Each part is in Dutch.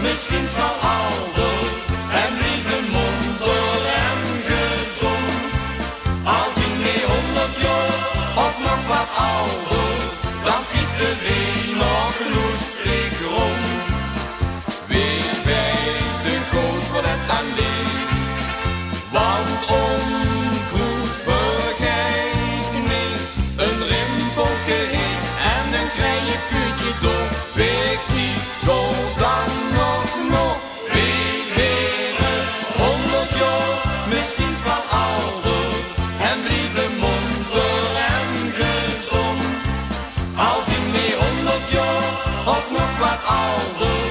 misschien wel ouder en blijven monter en gezond. Als ik mee 100 jaar of nog wat ouder, dan fietsen we nog lustig rond. Wie weet de goed wat het dan leeft, want onkruid vergeet niet. Een rimpelke heen en een kleine puutje door. Weet niet, go dan nog. Wie leren 100 jaar, misschien wel ouder en blijven monter en gezond. Als ik mee 100 jaar of nog wat ouder,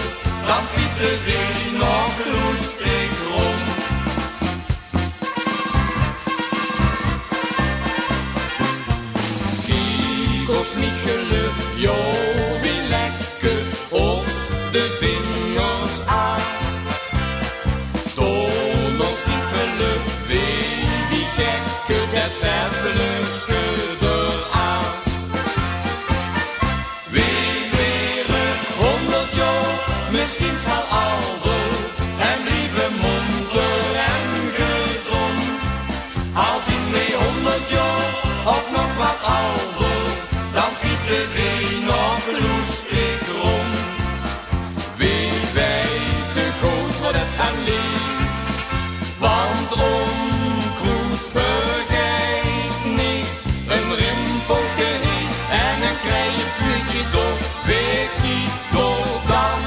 dan fietsen we nog lustig rond. Kiekels niet geluk, joh, wie lekker os de vingers af. Donderstiefelen, wie gekke, dat vertelingske eraf. Wie leren 100 jaar, misschien wel ouder en blijven monter en gezond. Als ik mee 100 jaar of nog wat ouder, dan fietsen we nog lustig rond. Wie weet te goed wat het aan ligt, want onkruid vergeet niet. Een rimpelke heen en een klein puutje door. Weet niet, door dan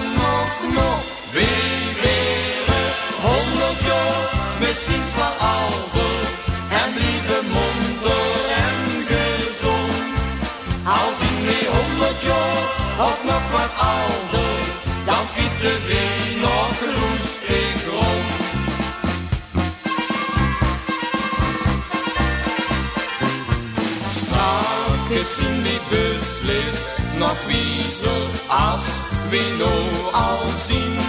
nog. Wie leren 100 jaar, misschien wel ouder en blijven monter en gezond. Als ik mee 100 jaar of nog wat ouder, dan fietsen we nog lustig rond. Straks zien we beslist nog wiezer als we nou al zien.